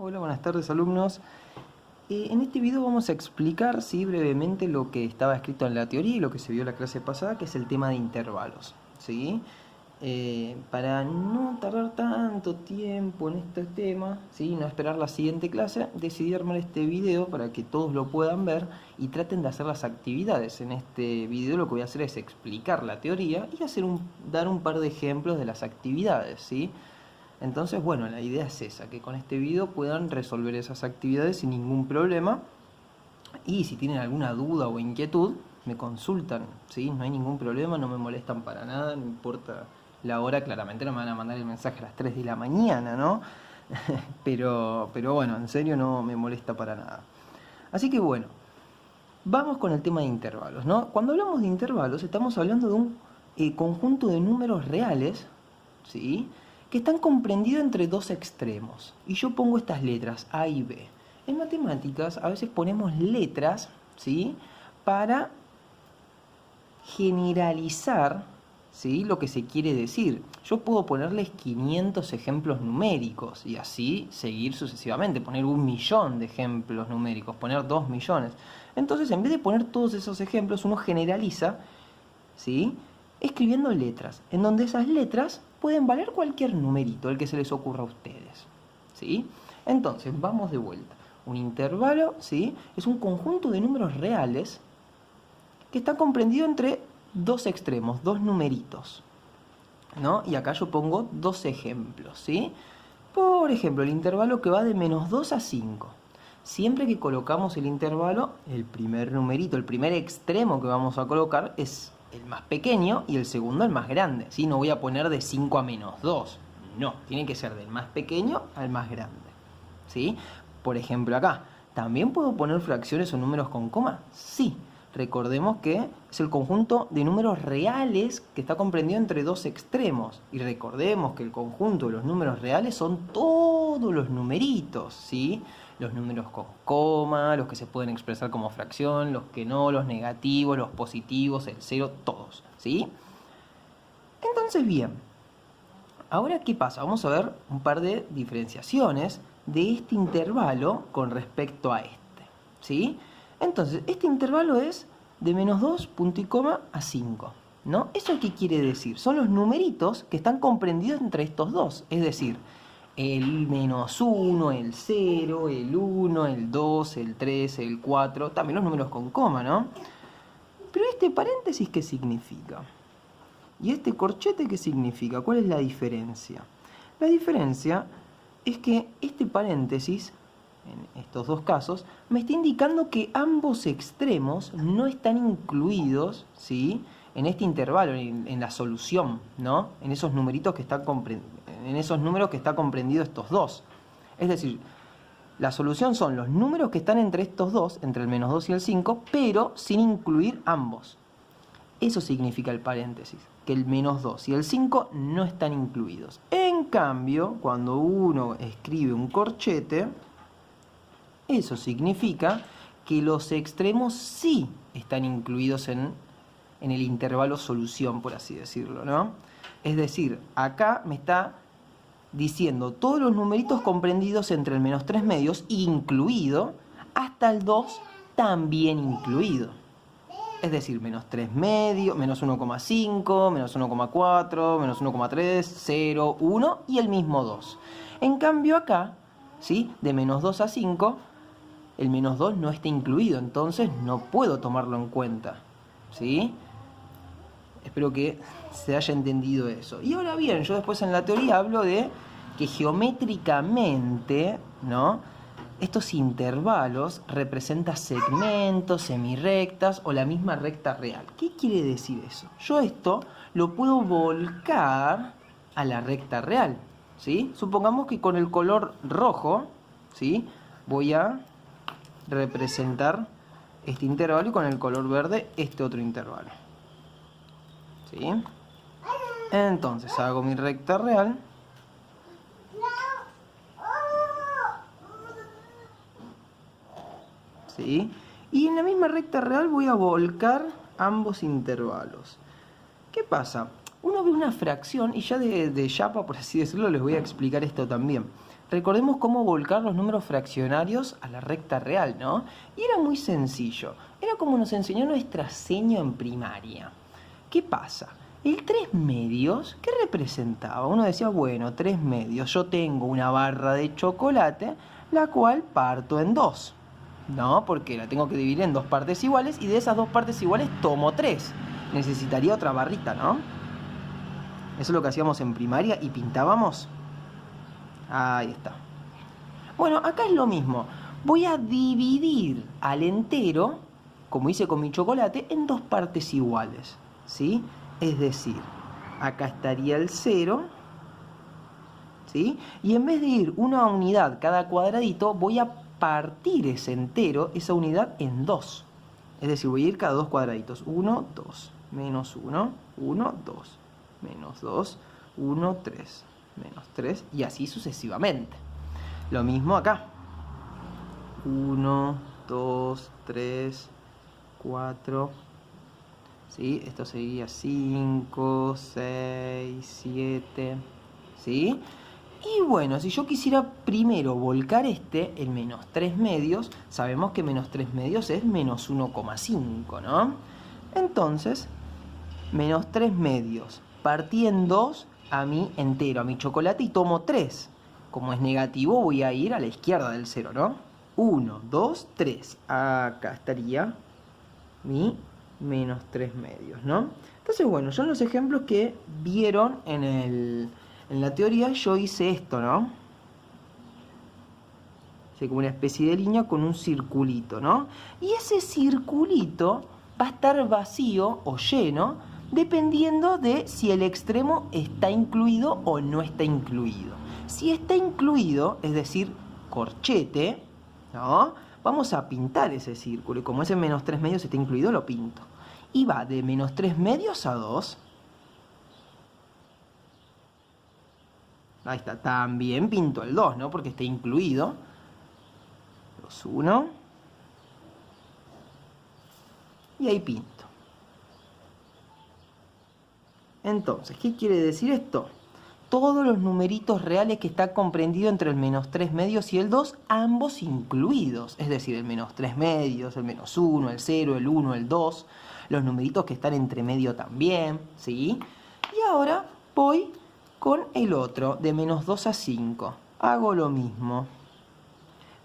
Hola, buenas tardes alumnos. En este video vamos a explicar brevemente lo que estaba escrito en la teoría y lo que se vio en la clase pasada, que es el tema de intervalos, ¿sí? Para no tardar tanto tiempo en este tema, ¿sí? No esperar la siguiente clase, decidí armar este video para que todos lo puedan ver y traten de hacer las actividades. En este video lo que voy a hacer es explicar la teoría y dar un par de ejemplos de las actividades, ¿sí? Entonces, bueno, la idea es esa, que con este video puedan resolver esas actividades sin ningún problema. Y si tienen alguna duda o inquietud, me consultan, ¿sí? No hay ningún problema, no me molestan para nada, no importa la hora. Claramente no me van a mandar el mensaje a las 3 de la mañana, ¿no? pero bueno, en serio no me molesta para nada. Así que bueno, vamos con el tema de intervalos, ¿no? Cuando hablamos de intervalos estamos hablando de un conjunto de números reales, ¿sí?, que están comprendidos entre dos extremos. Y yo pongo estas letras, A y B. En matemáticas a veces ponemos letras, ¿sí?, para generalizar, ¿sí?, lo que se quiere decir. Yo puedo ponerles 500 ejemplos numéricos y así seguir sucesivamente. Poner 1.000.000 de ejemplos numéricos, poner 2 millones. Entonces, en vez de poner todos esos ejemplos, uno generaliza, ¿sí?, escribiendo letras, en donde esas letras pueden valer cualquier numerito, el que se les ocurra a ustedes, ¿sí? Entonces, vamos de vuelta. Un intervalo, ¿sí?, es un conjunto de números reales que está comprendido entre dos extremos, dos numeritos, ¿no? Y acá yo pongo dos ejemplos, ¿sí? Por ejemplo, el intervalo que va de -2 a 5. Siempre que colocamos el intervalo, el primer numerito, el primer extremo que vamos a colocar es el más pequeño y el segundo el más grande, ¿sí? No voy a poner de 5 a -2. No, tiene que ser del más pequeño al más grande, ¿sí? Por ejemplo acá, ¿también puedo poner fracciones o números con coma? Sí. Recordemos que es el conjunto de números reales que está comprendido entre dos extremos. Y recordemos que el conjunto de los números reales son todos los numeritos, ¿sí? Los números con coma, los que se pueden expresar como fracción, los que no, los negativos, los positivos, el cero, todos, ¿sí? Entonces, bien, ahora, ¿qué pasa? Vamos a ver un par de diferenciaciones de este intervalo con respecto a este, ¿sí? Entonces, este intervalo es de -2, punto y coma, a 5, ¿no? ¿Eso qué quiere decir? Son los numeritos que están comprendidos entre estos dos, es decir, el -1, el 0, el 1, el 2, el 3, el 4, también los números con coma, ¿no? Pero este paréntesis, ¿qué significa? ¿Y este corchete qué significa? ¿Cuál es la diferencia? La diferencia es que este paréntesis, en estos dos casos, me está indicando que ambos extremos no están incluidos, ¿sí?, en este intervalo, en la solución, ¿no? En esos numeritos que están en esos números que está comprendido estos dos. Es decir, la solución son los números que están entre estos dos, entre el -2 y el 5, pero sin incluir ambos. Eso significa el paréntesis, que el -2 y el 5 no están incluidos. En cambio, cuando uno escribe un corchete, eso significa que los extremos sí están incluidos en el intervalo solución, por así decirlo, ¿no? Es decir, acá me está diciendo todos los numeritos comprendidos entre el -3 medios, incluido, hasta el 2 también incluido. Es decir, -3 medios, -1,5, -1,4, -1,3, 0, 1 y el mismo 2. En cambio acá, ¿sí?, de -2 a 5, el -2 no está incluido, entonces no puedo tomarlo en cuenta, ¿sí? Espero que se haya entendido eso. Y ahora bien, yo después en la teoría hablo de que geométricamente, ¿no?, estos intervalos representan segmentos, semirrectas o la misma recta real. ¿Qué quiere decir eso? Yo esto lo puedo volcar a la recta real, ¿sí? Supongamos que con el color rojo, ¿sí?, voy a representar este intervalo y con el color verde este otro intervalo, ¿sí? Entonces hago mi recta real. ¿Sí? Y en la misma recta real voy a volcar ambos intervalos. ¿Qué pasa? Uno ve una fracción, y ya de chapa, por así decirlo, les voy a explicar esto también. recordemos cómo volcar los números fraccionarios a la recta real, ¿no? Y era muy sencillo. Era como nos enseñó nuestra seño en primaria. ¿Qué pasa? El 3 medios, ¿qué representaba? Uno decía, bueno, 3 medios, yo tengo una barra de chocolate, la cual parto en 2. No, porque la tengo que dividir en 2 partes iguales y de esas 2 partes iguales tomo 3. Necesitaría otra barrita, ¿no? Eso es lo que hacíamos en primaria y pintábamos. Ahí está. Bueno, acá es lo mismo. Voy a dividir al entero, como hice con mi chocolate, en 2 partes iguales, ¿sí? Es decir, acá estaría el 0, ¿sí? Y en vez de ir una unidad cada cuadradito, voy a partir ese entero, esa unidad, en 2. Es decir, voy a ir cada 2 cuadraditos. 1, 2, menos 1, 1, 2, menos 2, 1, 3, menos 3, y así sucesivamente. Lo mismo acá. 1, 2, 3, 4, ¿sí? Esto sería 5, 6, 7, ¿sí? Y bueno, si yo quisiera primero volcar el menos 3 medios, sabemos que menos 3 medios es menos 1,5, ¿no? Entonces, menos 3 medios, partí en 2 a mi entero, a mi chocolate, y tomo 3. Como es negativo, voy a ir a la izquierda del 0, ¿no? 1, 2, 3. Acá estaría mi menos 3 medios, ¿no? Entonces, bueno, son los ejemplos que vieron en la teoría. Yo hice esto, ¿no? Hice como una especie de línea con un circulito, ¿no? Y ese circulito va a estar vacío o lleno dependiendo de si el extremo está incluido o no está incluido. Si está incluido, es decir, corchete, ¿no? Vamos a pintar ese círculo, y como ese menos 3 medios está incluido, lo pinto. Y va de menos 3 medios a 2. Ahí está, también pinto el 2, ¿no? Porque está incluido. 2, 1. Y ahí pinto. Entonces, ¿qué quiere decir esto? Todos los numeritos reales que está comprendido entre el menos 3 medios y el 2, ambos incluidos. Es decir, el menos 3 medios, el menos 1, el 0, el 1, el 2. Los numeritos que están entre medio también, ¿sí? Y ahora voy con el otro, de menos 2 a 5. Hago lo mismo.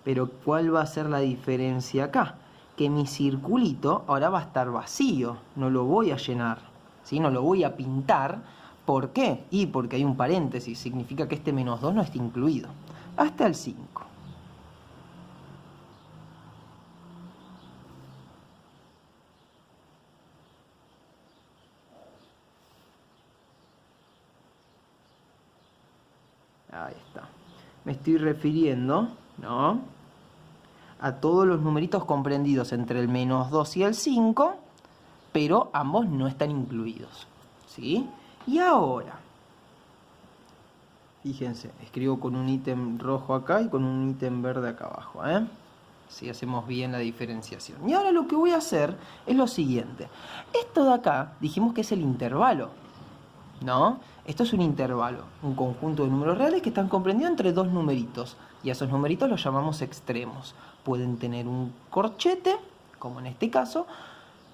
Pero ¿cuál va a ser la diferencia acá? Que mi circulito ahora va a estar vacío. No lo voy a llenar, ¿sí? No lo voy a pintar. ¿Por qué? Y porque hay un paréntesis, significa que este menos 2 no está incluido. Hasta el 5. Ahí está. Me estoy refiriendo, ¿no?, a todos los numeritos comprendidos entre el menos 2 y el 5, pero ambos no están incluidos, ¿sí? Y ahora, fíjense, escribo con un ítem rojo acá y con un ítem verde acá abajo, ¿eh? Así hacemos bien la diferenciación. Y ahora lo que voy a hacer es lo siguiente. Esto de acá dijimos que es el intervalo, ¿no? Esto es un intervalo, un conjunto de números reales que están comprendidos entre dos numeritos. Y a esos numeritos los llamamos extremos. Pueden tener un corchete, como en este caso,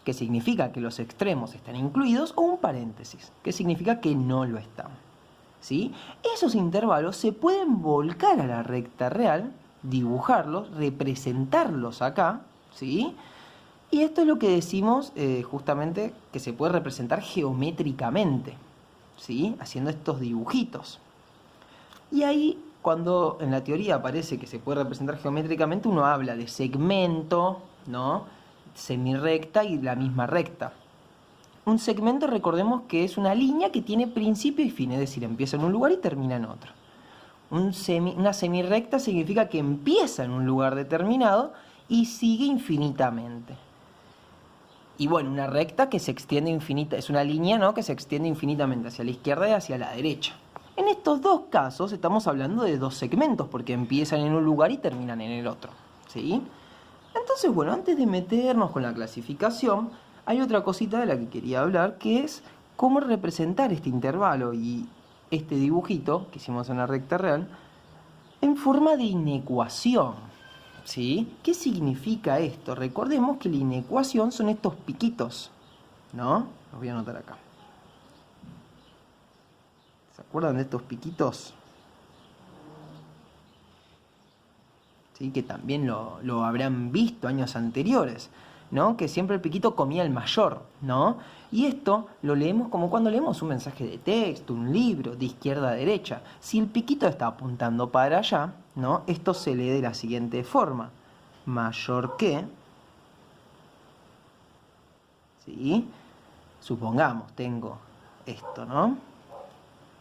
que significa que los extremos están incluidos, o un paréntesis, que significa que no lo están, ¿sí? Esos intervalos se pueden volcar a la recta real, dibujarlos, representarlos acá, ¿sí? Y esto es lo que decimos justamente que se puede representar geométricamente, ¿sí? Haciendo estos dibujitos. Y ahí, cuando en la teoría aparece que se puede representar geométricamente, uno habla de segmento, ¿no?, semirrecta y la misma recta. Un segmento, recordemos que es una línea que tiene principio y fin, es decir, empieza en un lugar y termina en otro. Una semirrecta significa que empieza en un lugar determinado y sigue infinitamente. Y bueno, una recta que se extiende es una línea, ¿no?, que se extiende infinitamente hacia la izquierda y hacia la derecha. En estos dos casos estamos hablando de dos segmentos, porque empiezan en un lugar y terminan en el otro, ¿sí? Entonces, bueno, antes de meternos con la clasificación, hay otra cosita de la que quería hablar, que es cómo representar este intervalo y este dibujito que hicimos en la recta real en forma de inecuación. ¿Sí? ¿Qué significa esto? Recordemos que la inecuación son estos piquitos, ¿no? Los voy a anotar acá. ¿Se acuerdan de estos piquitos? ¿Sí? Que también lo habrán visto años anteriores, ¿no? Que siempre el piquito comía el mayor, ¿no? Y esto lo leemos como cuando leemos un mensaje de texto, un libro, de izquierda a derecha. Si el piquito está apuntando para allá, ¿no? Esto se lee de la siguiente forma. Mayor que, ¿sí? Supongamos, tengo esto, ¿no?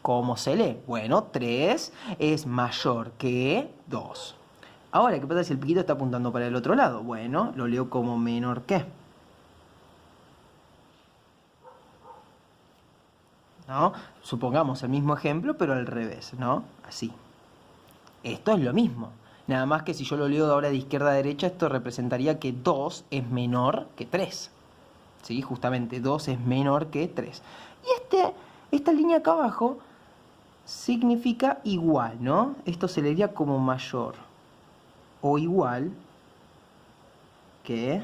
¿Cómo se lee? Bueno, 3 es mayor que 2. Ahora, ¿qué pasa si el piquito está apuntando para el otro lado? Bueno, lo leo como menor que, ¿no? Supongamos el mismo ejemplo, pero al revés, ¿no? Así. Esto es lo mismo. Nada más que si yo lo leo de ahora de izquierda a derecha, esto representaría que 2 es menor que 3. ¿Sí? Justamente 2 es menor que 3. Y esta línea acá abajo significa igual, ¿no? Esto se leería como mayor o igual que,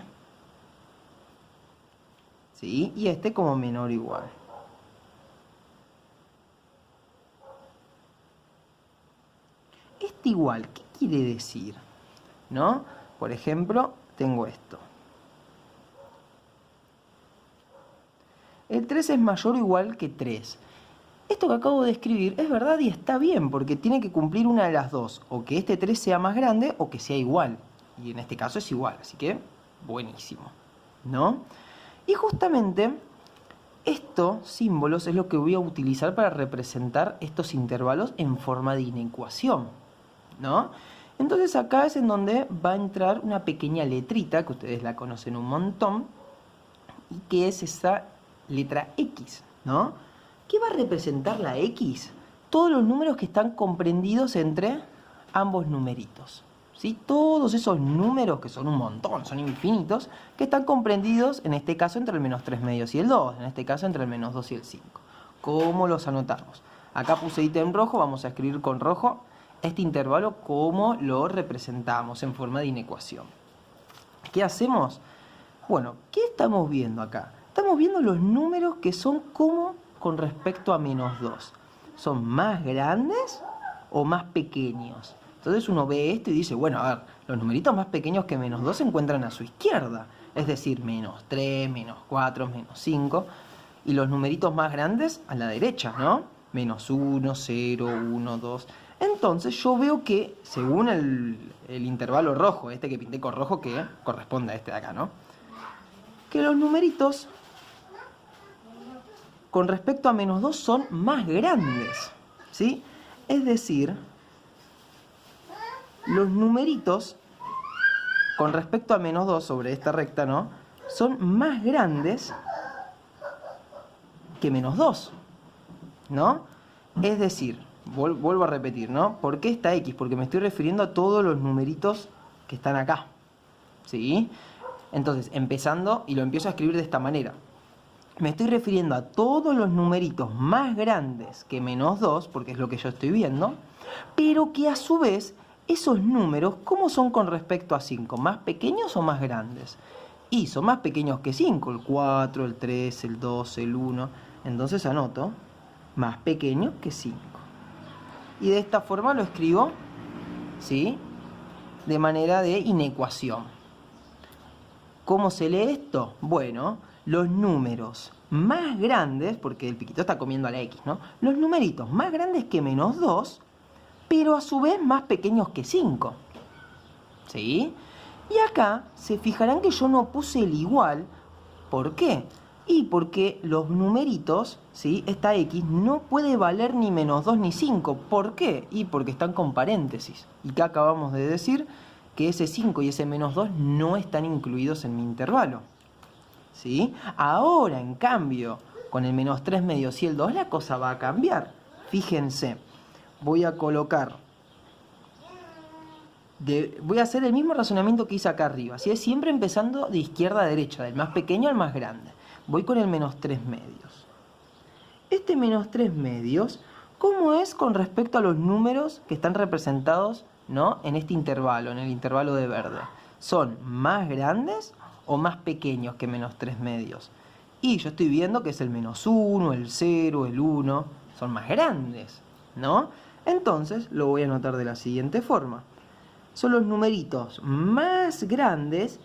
¿sí? Y este como menor o igual. Este igual, ¿qué quiere decir? ¿No? Por ejemplo, tengo esto. El 3 es mayor o igual que 3. Esto que acabo de escribir es verdad y está bien, porque tiene que cumplir una de las dos. O que este 3 sea más grande o que sea igual. Y en este caso es igual, así que buenísimo, ¿no? Y justamente estos símbolos es lo que voy a utilizar para representar estos intervalos en forma de inecuación, ¿no? Entonces acá es en donde va a entrar una pequeña letrita, que ustedes la conocen un montón, y que es esa letra X, ¿no? ¿Qué va a representar la X? Todos los números que están comprendidos entre ambos numeritos, ¿sí? Todos esos números, que son un montón, son infinitos, que están comprendidos, en este caso, entre el menos 3 medios y el 2, en este caso, entre el menos 2 y el 5. ¿Cómo los anotamos? Acá puse ítem rojo, vamos a escribir con rojo este intervalo, cómo lo representamos en forma de inecuación. ¿Qué hacemos? Bueno, ¿qué estamos viendo acá? Estamos viendo los números que son como con respecto a menos 2. ¿Son más grandes o más pequeños? Entonces uno ve esto y dice, bueno, a ver, los numeritos más pequeños que menos 2 se encuentran a su izquierda. Es decir, menos 3, menos 4, menos 5. Y los numeritos más grandes a la derecha, ¿no? Menos 1, 0, 1, 2. Entonces yo veo que, según el intervalo rojo, este que pinté con rojo, que corresponde a este de acá, ¿no? Que los numeritos con respecto a menos 2 son más grandes, ¿sí? Es decir, los numeritos con respecto a menos 2 sobre esta recta, ¿no? Son más grandes que menos 2, ¿no? Es decir, vuelvo a repetir, ¿no? ¿Por qué esta X? Porque me estoy refiriendo a todos los numeritos que están acá, ¿sí? Entonces, empezando, y lo empiezo a escribir de esta manera. Me estoy refiriendo a todos los numeritos más grandes que menos 2, porque es lo que yo estoy viendo, pero que a su vez, esos números, ¿cómo son con respecto a 5? ¿Más pequeños o más grandes? Y son más pequeños que 5, el 4, el 3, el 2, el 1. Entonces anoto, más pequeño que 5. Y de esta forma lo escribo, ¿sí? De manera de inecuación. ¿Cómo se lee esto? Bueno, los números más grandes, porque el piquito está comiendo a la X, ¿no? Los numeritos más grandes que menos 2, pero a su vez más pequeños que 5. ¿Sí? Y acá se fijarán que yo no puse el igual. ¿Por qué? Y porque los numeritos, ¿sí? Esta X no puede valer ni menos 2 ni 5. ¿Por qué? Y porque están con paréntesis. Y que acabamos de decir que ese 5 y ese menos 2 no están incluidos en mi intervalo, ¿sí? Ahora, en cambio, con el menos 3 medios y el 2, la cosa va a cambiar. Fíjense, voy a colocar... voy a hacer el mismo razonamiento que hice acá arriba, ¿sí? Siempre empezando de izquierda a derecha, del más pequeño al más grande. Voy con el menos 3 medios. Este menos 3 medios ¿Cómo es con respecto a los números que están representados, ¿no?, en este intervalo, en el intervalo de verde? ¿Son más grandes o más pequeños que menos 3 medios? Y yo estoy viendo que es el menos 1, el 0, el 1, son más grandes, ¿no? Entonces lo voy a anotar de la siguiente forma. Son los numeritos más grandes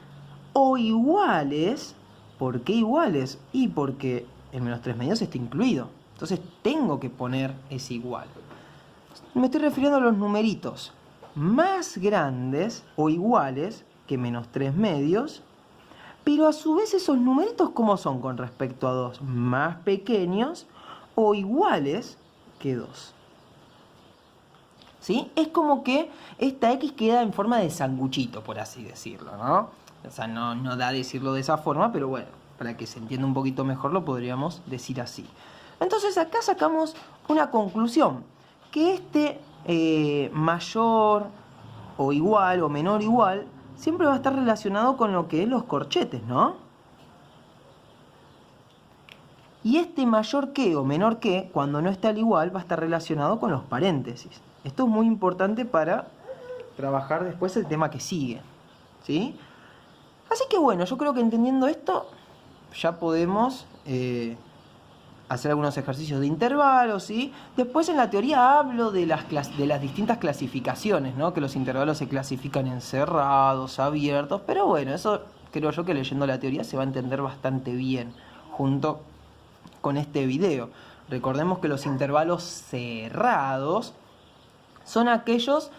o iguales. ¿Por qué iguales? Y porque el menos 3 medios está incluido. Entonces tengo que poner ese igual. Me estoy refiriendo a los numeritos más grandes o iguales que menos 3 medios. Pero a su vez esos numeritos, ¿cómo son con respecto a 2? Más pequeños o iguales que 2. ¿Sí? Es como que esta X queda en forma de sanguchito, por así decirlo, ¿no? O sea, no da a decirlo de esa forma, pero bueno, para que se entienda un poquito mejor lo podríamos decir así. Entonces acá sacamos una conclusión, que este mayor o igual o menor igual siempre va a estar relacionado con lo que es los corchetes, ¿no? Y este mayor que o menor que, cuando no está al igual, va a estar relacionado con los paréntesis. Esto es muy importante para trabajar después el tema que sigue, ¿sí? Así que bueno, yo creo que entendiendo esto ya podemos hacer algunos ejercicios de intervalos, ¿sí? Después en la teoría hablo de las distintas clasificaciones, ¿no? Que los intervalos se clasifican en cerrados, abiertos, pero bueno, eso creo yo que leyendo la teoría se va a entender bastante bien junto con este video. Recordemos que los intervalos cerrados son aquellos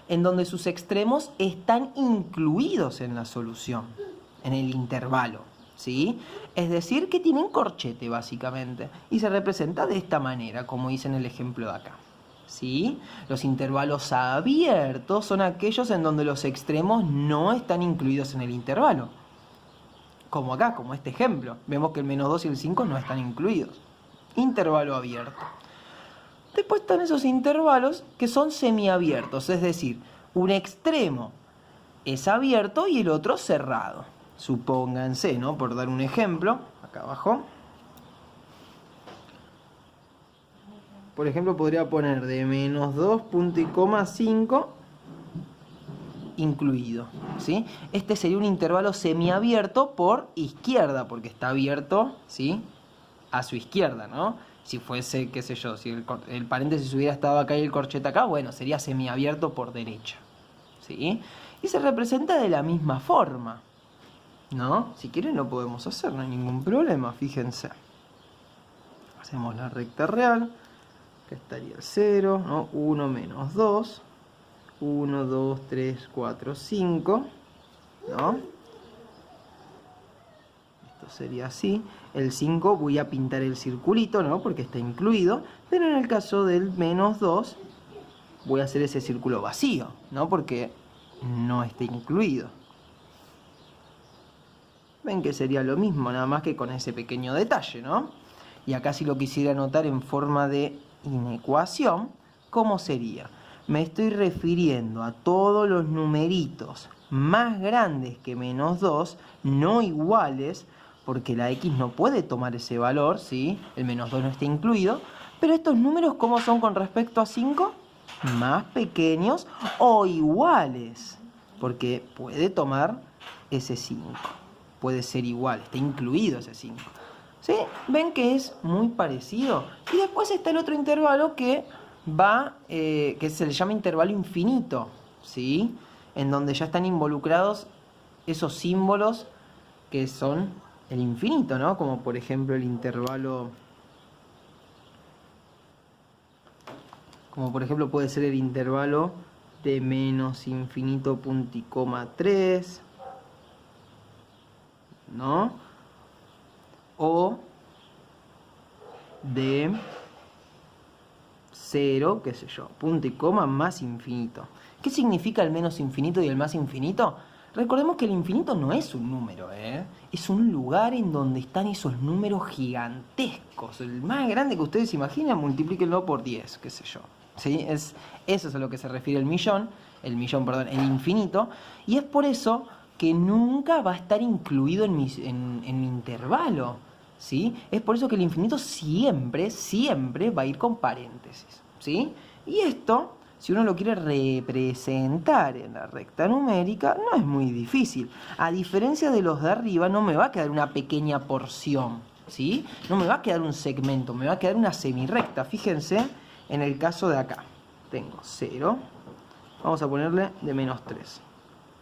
en donde sus extremos están incluidos en la solución, en el intervalo, ¿sí? Es decir, que tienen corchete básicamente y se representa de esta manera, como hice en el ejemplo de acá, ¿sí? Los intervalos abiertos son aquellos en donde los extremos no están incluidos en el intervalo, como acá, como este ejemplo. Vemos que el menos 2 y el 5 no están incluidos. Intervalo abierto. Después están esos intervalos que son semiabiertos, es decir, un extremo es abierto y el otro cerrado. Supónganse, ¿no? Por dar un ejemplo, acá abajo. Por ejemplo, podría poner de menos 2, punto y coma 5 incluido, ¿sí? Este sería un intervalo semiabierto por izquierda, porque está abierto, ¿sí?, a su izquierda, ¿no? Si fuese, qué sé yo, si el paréntesis hubiera estado acá y el corchete acá, bueno, sería semiabierto por derecha, ¿sí? Y se representa de la misma forma, ¿no? Si quieren lo podemos hacer, no hay ningún problema, fíjense. Hacemos la recta real, que estaría el 0, ¿no? 1 menos 2, 1, 2, 3, 4, 5, ¿no? Esto sería así. El 5 voy a pintar el circulito, ¿no? Porque está incluido. Pero en el caso del menos 2 voy a hacer ese círculo vacío, ¿no? Porque no está incluido. Ven que sería lo mismo, nada más que con ese pequeño detalle, ¿no? Y acá si lo quisiera anotar en forma de inecuación, ¿cómo sería? Me estoy refiriendo a todos los numeritos más grandes que menos 2, no iguales, porque la X no puede tomar ese valor, ¿sí? El menos 2 no está incluido. Pero estos números, ¿cómo son con respecto a 5? Más pequeños o iguales, porque puede tomar ese 5. Puede ser igual, está incluido ese 5. ¿Sí? Ven que es muy parecido. Y después está el otro intervalo que que se le llama intervalo infinito, ¿sí? En donde ya están involucrados esos símbolos que son el infinito, ¿no? Como por ejemplo el intervalo, como por ejemplo puede ser el intervalo de menos infinito punto y coma 3, ¿no? O de 0, qué sé yo, punto y coma más infinito. ¿Qué significa el menos infinito y el más infinito? Recordemos que el infinito no es un número, es un lugar en donde están esos números gigantescos. El más grande que ustedes imaginan, multiplíquenlo por 10, qué sé yo. ¿Sí? Eso es a lo que se refiere el infinito. Y es por eso que nunca va a estar incluido en mi intervalo, ¿sí? Es por eso que el infinito siempre va a ir con paréntesis, ¿sí? Y esto, si uno lo quiere representar en la recta numérica, no es muy difícil. A diferencia de los de arriba, no me va a quedar una pequeña porción, ¿sí? No me va a quedar un segmento, me va a quedar una semirrecta. Fíjense en el caso de acá. Tengo 0. Vamos a ponerle de menos 3.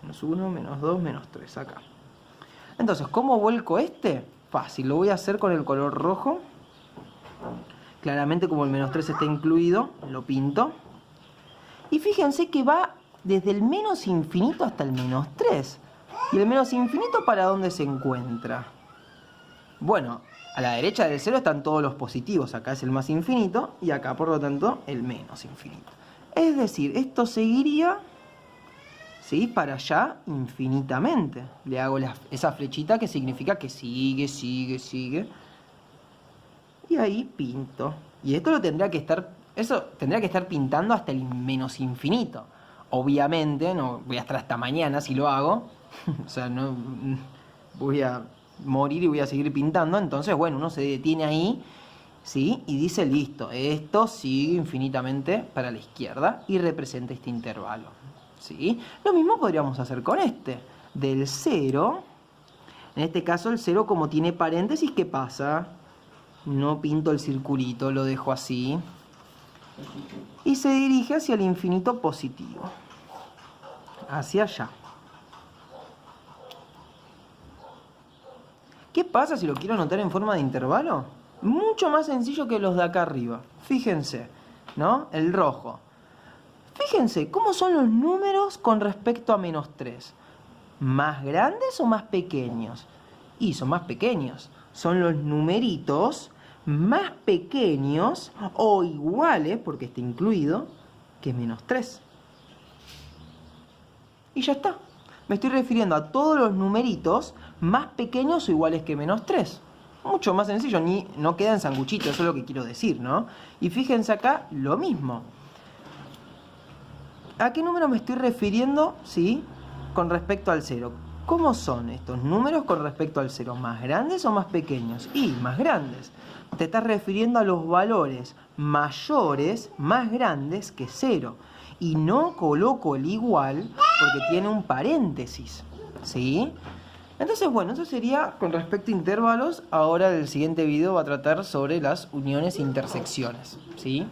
Menos 1, menos 2, menos 3, acá. Entonces, ¿cómo vuelco este? Fácil, lo voy a hacer con el color rojo. Claramente, como el menos 3 está incluido, lo pinto. Y fíjense que va desde el menos infinito hasta el menos 3. ¿Y el menos infinito para dónde se encuentra? Bueno, a la derecha del 0 están todos los positivos. Acá es el más infinito y acá, por lo tanto, el menos infinito. Es decir, esto seguiría, ¿sí?, para allá infinitamente. Le hago esa flechita que significa que sigue, sigue, sigue. Y ahí pinto. Y esto lo tendría que estar, eso tendría que estar pintando hasta el menos infinito. Obviamente, no voy a estar hasta mañana si lo hago. O sea, no voy a morir y voy a seguir pintando. Entonces, bueno, uno se detiene ahí, ¿sí? Y dice, listo, esto sigue infinitamente para la izquierda y representa este intervalo, ¿sí? Lo mismo podríamos hacer con este. Del 0, en este caso el 0 como tiene paréntesis, ¿qué pasa? No pinto el circulito, lo dejo así. Y se dirige hacia el infinito positivo. Hacia allá. ¿Qué pasa si lo quiero anotar en forma de intervalo? Mucho más sencillo que los de acá arriba. Fíjense, ¿no? El rojo. Fíjense, ¿cómo son los números con respecto a menos 3? ¿Más grandes o más pequeños? Y son más pequeños. Son los numeritos más pequeños o iguales, porque está incluido, que menos 3. Y ya está. Me estoy refiriendo a todos los numeritos más pequeños o iguales que menos 3. Mucho más sencillo, no queda en sanguchito, eso es lo que quiero decir, ¿no? Y fíjense acá, lo mismo. ¿A qué número me estoy refiriendo, sí, con respecto al 0? ¿Cómo son estos números con respecto al 0? ¿Más grandes o más pequeños? Y más grandes. Te estás refiriendo a los valores mayores, más grandes que 0. Y no coloco el igual porque tiene un paréntesis, ¿sí? Entonces, bueno, eso sería con respecto a intervalos. Ahora el siguiente video va a tratar sobre las uniones e intersecciones, ¿sí?